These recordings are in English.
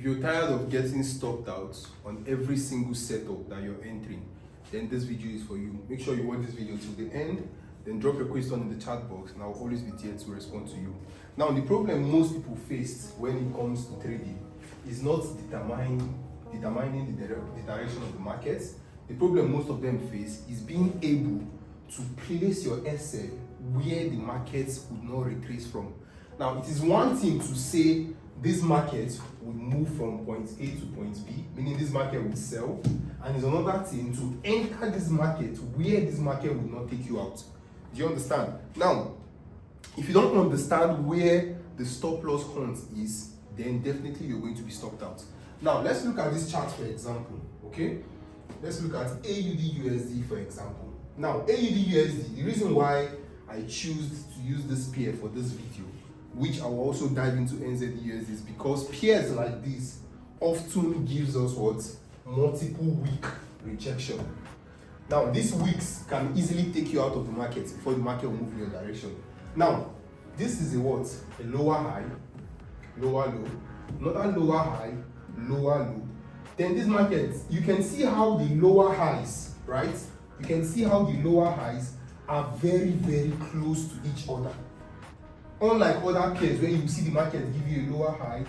you're tired of getting stopped out on every single setup that you're entering, then this video is for you. Make sure you watch this video till the end, then drop your question in the chat box and I'll always be here to respond to you. Now, the problem most people face when it comes to trading is not determining the direction of the market. The problem most of them face is being able to place your SL where the markets would not retrace from. Now, it is one thing to say this market would move from point A to point B, meaning this market would sell, and it's another thing to enter this market where this market will not take you out. Do you understand? Now, if you don't understand where the stop loss hunt is, then definitely you're going to be stopped out. Now, let's look at this chart for example, okay? Let's look at AUD/USD for example. Now, AUD/USD, the reason why I choose to use this pair for this video, which I will also dive into NZD/USD, is because pairs like this often gives us what? Multiple week rejection. Now, these weeks can easily take you out of the market before the market will move in your direction. Now, this is a what? A lower high, lower low, another lower high, lower low. Then this market, you can see how the lower highs, right? You can see how the lower highs are very, very close to each other. Unlike other pairs where you see the market give you a lower high,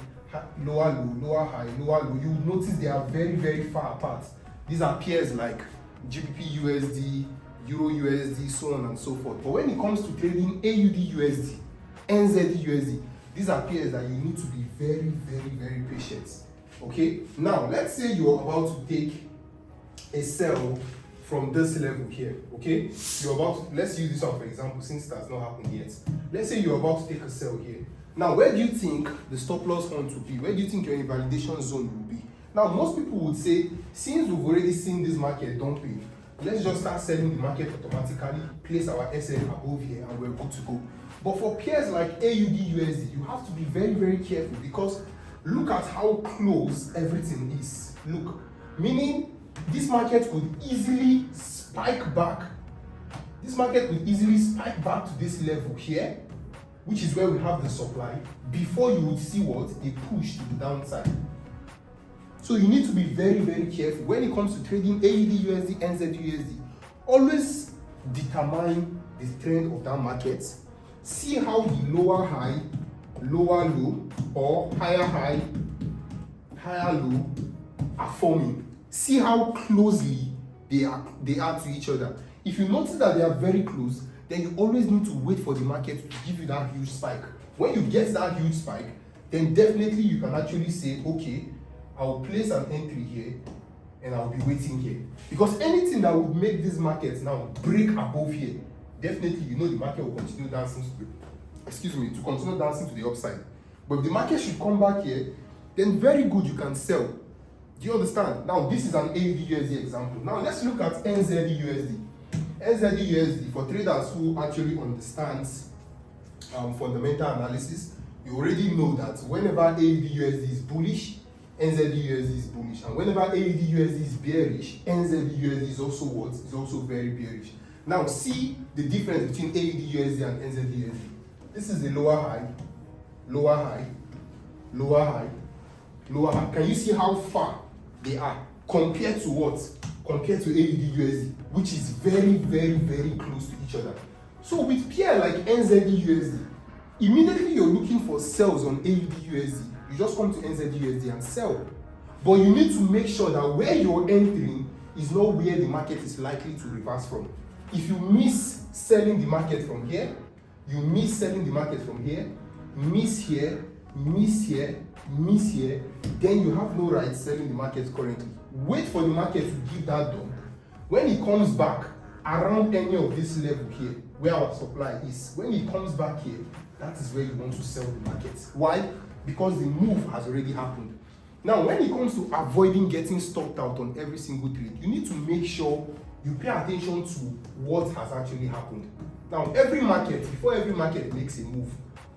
lower low, lower high, lower low, you will notice they are very, very far apart. These are pairs like GBP/USD, Euro/USD, so on and so forth. But when it comes to trading AUD/USD, NZD/USD, these are pairs that you need to be very, very, very patient. Okay? Now, let's say you're about to take a sell from this level here, okay? Let's use this one for example, since it has not happened yet. Let's say you're about to take a sell here. Now, where do you think the stop loss hunt will be? Where do you think your invalidation zone will be? Now, most people would say, since we've already seen this market dumping, let's just start selling the market automatically, place our SL above here, and we're good to go. But for pairs like AUD/USD, you have to be very, very careful because look at how close everything is. Look, meaning this market could easily spike back. This market could easily spike back to this level here, which is where we have the supply, before you would see what? A push to the downside. So you need to be very, very careful when it comes to trading AUD/USD, NZD/USD. Always determine the trend of that market. See how the lower high, lower low, or higher high, higher low are forming. See how closely they are to each other. If you notice that they are very close, then you always need to wait for the market to give you that huge spike. When you get that huge spike, then definitely you can actually say, okay, I'll place an entry here and I'll be waiting here. Because anything that would make this market now break above here, definitely you know the market will continue dancing to continue dancing to the upside. But if the market should come back here, then very good, you can sell. Do you understand? Now, this is an AUD/USD example. Now, let's look at NZD/USD. NZD/USD, for traders who actually understand fundamental analysis, you already know that whenever AUD/USD is bullish, NZD/USD is bullish. And whenever AUD/USD is bearish, NZD/USD is also what? Is also very bearish. Now, see the difference between AUD/USD and NZD/USD. This is the lower high, lower high, lower high, lower high. Can you see how far they are compared to what? Compared to AUD/USD, which is very, very, very close to each other. So with pair like NZD/USD, immediately you're looking for sells on AUD/USD. You just come to NZD/USD and sell. But you need to make sure that where you're entering is not where the market is likely to reverse from. If you miss selling the market from here, you miss selling the market from here, miss here, miss here, miss here, then you have no right selling the market currently. Wait for the market to give that dump. When it comes back around any of this level here, where our supply is, when it comes back here, that is where you want to sell the market. Why? Because the move has already happened. Now, when it comes to avoiding getting stopped out on every single trade, you need to make sure you pay attention to what has actually happened. Now, before every market makes a move,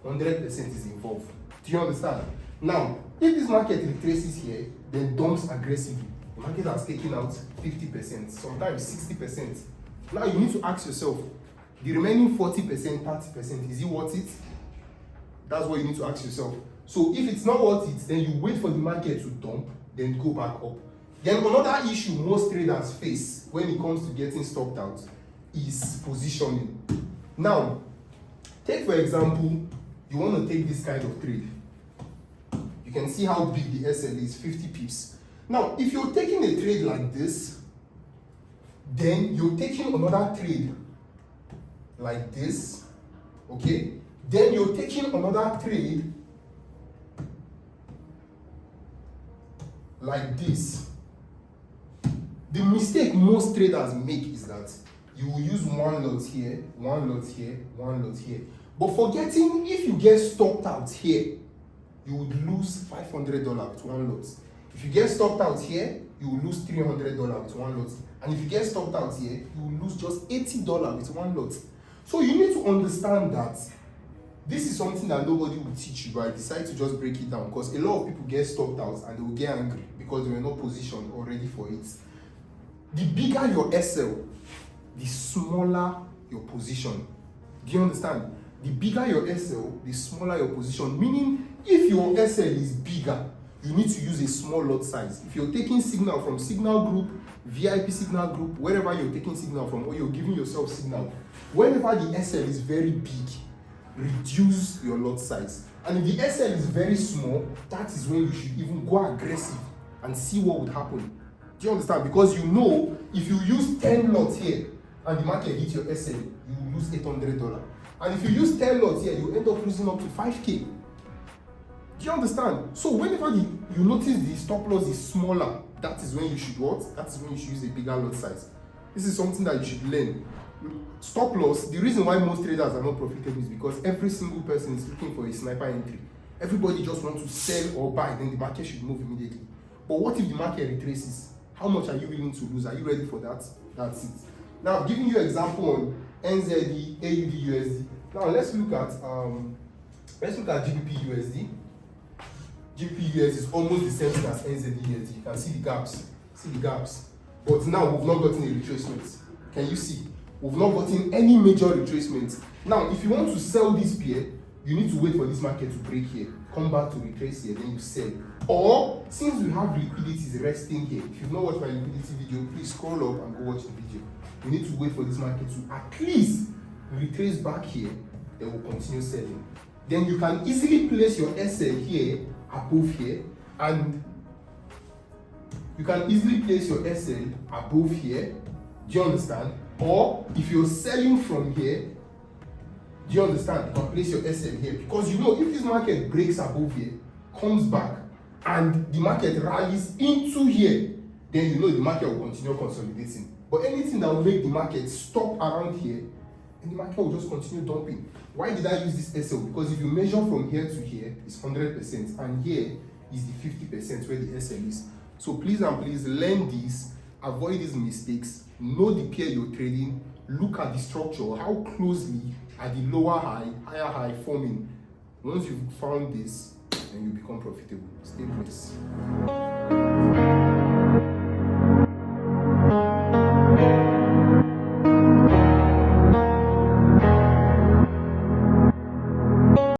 100% is involved. Do you understand? Now, if this market retraces here, then dumps aggressively, the market has taken out 50%, sometimes 60%. Now you need to ask yourself, the remaining 40%, 30%, is it worth it? That's what you need to ask yourself. So if it's not worth it, then you wait for the market to dump, then go back up. Then another issue most traders face when it comes to getting stopped out is positioning. Now, take for example, you want to take this kind of trade. You can see how big the SL is, 50 pips. Now, if you're taking a trade like this, then you're taking another trade like this, okay? Then you're taking another trade like this. The mistake most traders make is that you will use one lot here, one lot here, one lot here. But forgetting, if you get stopped out here, you would lose $500 with one lot. If you get stopped out here, you will lose $300 with one lot. And if you get stopped out here, you will lose just $80 with one lot. So you need to understand that this is something that nobody will teach you, but I decided to just break it down because a lot of people get stopped out and they will get angry because they were not positioned or ready for it. The bigger your SL, the smaller your position. Do you understand? The bigger your SL, the smaller your position. Meaning, if your SL is bigger, you need to use a small lot size. If you're taking signal from signal group, VIP signal group, wherever you're taking signal from, or you're giving yourself signal, whenever the SL is very big, reduce your lot size. And if the SL is very small, that is when you should even go aggressive and see what would happen. Do you understand? Because you know, if you use 10 lots here and the market hits your SL, you will lose $800. And if you use 10 lots here, you end up losing up to 5K. Do you understand? So whenever you notice the stop loss is smaller, that is when you should what? That is when you should use a bigger lot size. This is something that you should learn. Stop loss, the reason why most traders are not profitable is because every single person is looking for a sniper entry. Everybody just wants to sell or buy, then the market should move immediately. But what if the market retraces? How much are you willing to lose? Are you ready for that? That's it. Now, I'm giving you an example on NZD, AUD, USD. Now, let's look at GBP USD. GBP USD is almost the same thing as NZD USD. You can see the gaps. See the gaps. But now we've not gotten a retracement. Can you see? We've not gotten any major retracement. Now, if you want to sell this pair, you need to wait for this market to break here, come back to retrace here, then you sell. Or, since we have liquidities resting here, if you've not watched my liquidity video, please scroll up and go watch the video. You need to wait for this market to at least retrace back here, then we'll continue selling. Then you can easily place your SL here, above here, and you can easily place your SL above here. Do you understand? Or if you're selling from here, do you understand? You can place your SL here because you know if this market breaks above here, comes back, and the market rallies into here, then you know the market will continue consolidating. But anything that will make the market stop around here, and the market will just continue dumping. Why did I use this SL? Because if you measure from here to here, it's 100%, and here is the 50% where the SL is. So please and please learn this, avoid these mistakes, know the pair you're trading, look at the structure, how closely are the lower high, higher high forming. Once you've found this, then you become profitable. Stay blessed.